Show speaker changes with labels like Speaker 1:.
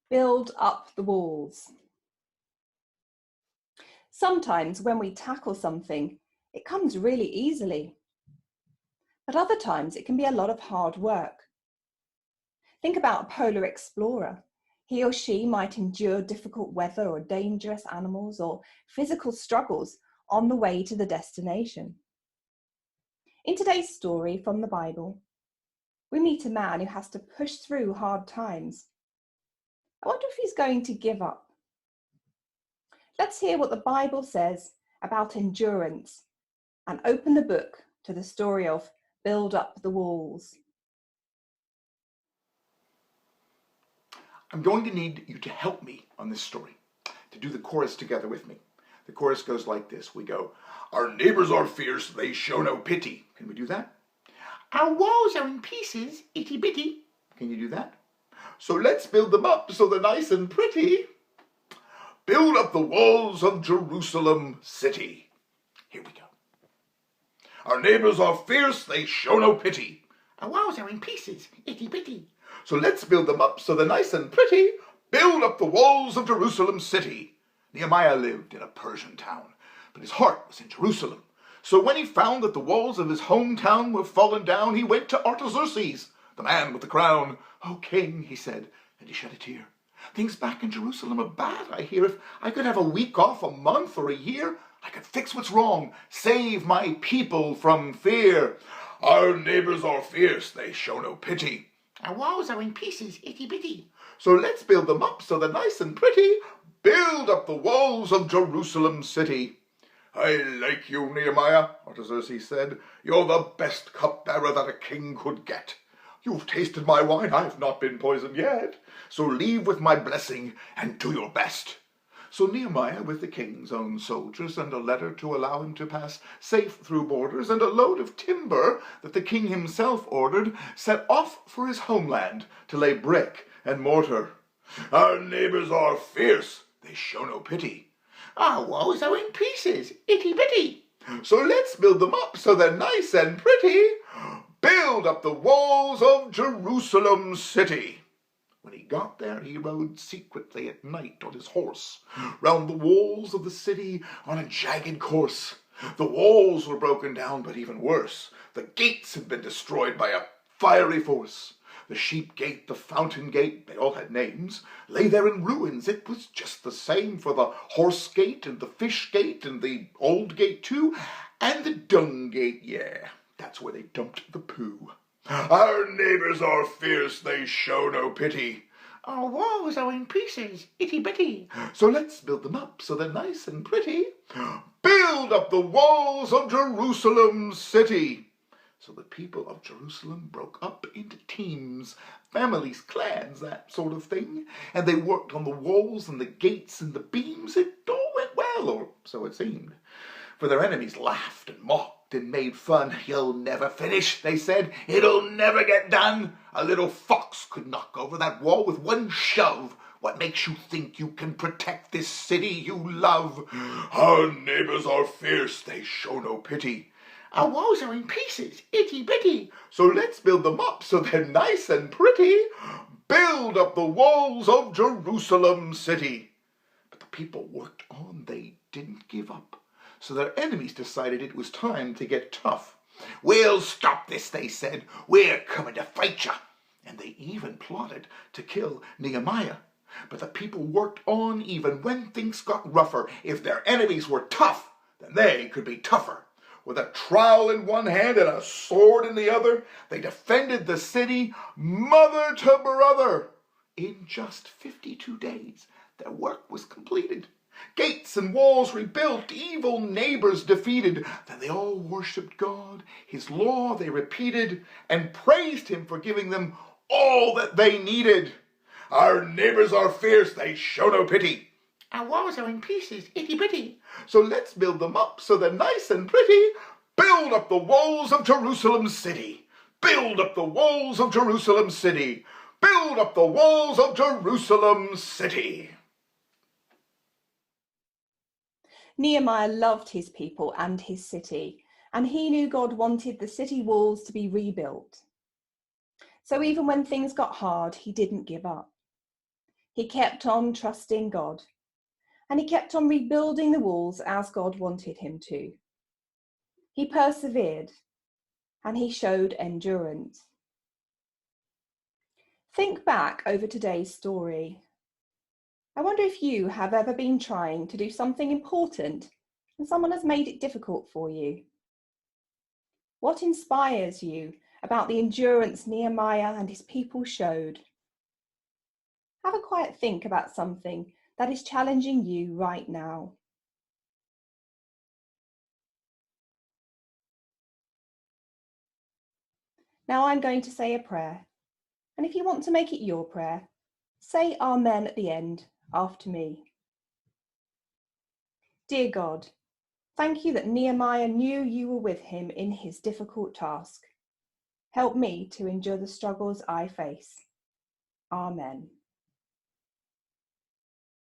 Speaker 1: Build up the walls. Sometimes when we tackle something, it comes really easily. But other times it can be a lot of hard work. Think about a polar explorer. He or she might endure difficult weather or dangerous animals or physical struggles on the way to the destination. In today's story from the Bible, we meet a man who has to push through hard times. I wonder if he's going to give up. Let's hear what the Bible says about endurance and open the book to the story of Build Up the Walls.
Speaker 2: I'm going to need you to help me on this story, to do the chorus together with me. The chorus goes like this. We go, our neighbors are fierce, they show no pity. Can we do that? Our walls are in pieces, itty bitty. Can you do that? So let's build them up so they're nice and pretty. Build up the walls of Jerusalem city. Here we go. Our neighbors are fierce, they show no pity. Our walls are in pieces, itty bitty. So let's build them up so they're nice and pretty. Build up the walls of Jerusalem city. Nehemiah lived in a Persian town, but his heart was in Jerusalem. So when he found that the walls of his hometown were fallen down, he went to Artaxerxes, the man with the crown. "O king," he said, and he shed a tear. "Things back in Jerusalem are bad, I hear. If I could have a week off, a month, or a year, I could fix what's wrong, save my people from fear. Our neighbors are fierce, they show no pity. Our walls are in pieces, itty bitty. So let's build them up so they're nice and pretty. Build up the walls of Jerusalem city." "I like you, Nehemiah," Artaxerxes said. "You're the best cupbearer that a king could get. You've tasted my wine, I've not been poisoned yet. So leave with my blessing and do your best." So Nehemiah, with the king's own soldiers, and a letter to allow him to pass safe through borders, and a load of timber that the king himself ordered, set off for his homeland to lay brick and mortar. "Our neighbors are fierce, they show no pity. Our walls are in pieces, itty bitty. So let's build them up so they're nice and pretty. Build up the walls of Jerusalem city." When he got there, he rode secretly at night on his horse, round the walls of the city on a jagged course. The walls were broken down, but even worse, the gates had been destroyed by a fiery force. The sheep gate, the fountain gate, they all had names, lay there in ruins. It was just the same for the horse gate and the fish gate and the old gate too, and the dung gate, yeah, that's where they dumped the poo. "Our neighbors are fierce, they show no pity. Our walls are in pieces, itty bitty. So let's build them up so they're nice and pretty. Build up the walls of Jerusalem city." So the people of Jerusalem broke up into teams, families, clans, that sort of thing, and they worked on the walls and the gates and the beams. It all went well, or so it seemed. For their enemies laughed and mocked and made fun. "You'll never finish," they said. "It'll never get done. A little fox could knock over that wall with one shove. What makes you think you can protect this city you love? Our neighbors are fierce, they show no pity. Our walls are in pieces, itty bitty. So let's build them up so they're nice and pretty. Build up the walls of Jerusalem city." But the people worked on. They didn't give up. So their enemies decided it was time to get tough. "We'll stop this," they said. "We're coming to fight ya." And they even plotted to kill Nehemiah. But the people worked on even when things got rougher. If their enemies were tough, then they could be tougher. With a trowel in one hand and a sword in the other, they defended the city mother to brother. In just 52 days, their work was completed. Gates and walls rebuilt, evil neighbors defeated. Then they all worshipped God, his law they repeated, and praised him for giving them all that they needed. "Our neighbors are fierce, they show no pity. Our walls are in pieces, itty bitty. So let's build them up so they're nice and pretty. Build up the walls of Jerusalem city. Build up the walls of Jerusalem city. Build up the walls of Jerusalem city."
Speaker 1: Nehemiah loved his people and his city, and he knew God wanted the city walls to be rebuilt. So even when things got hard, he didn't give up. He kept on trusting God, and he kept on rebuilding the walls as God wanted him to. He persevered, and he showed endurance. Think back over today's story. I wonder if you have ever been trying to do something important and someone has made it difficult for you. What inspires you about the endurance Nehemiah and his people showed? Have a quiet think about something that is challenging you right now. Now I'm going to say a prayer, and if you want to make it your prayer, say Amen at the end after me. Dear God, thank you that Nehemiah knew you were with him in his difficult task. Help me to endure the struggles I face. Amen.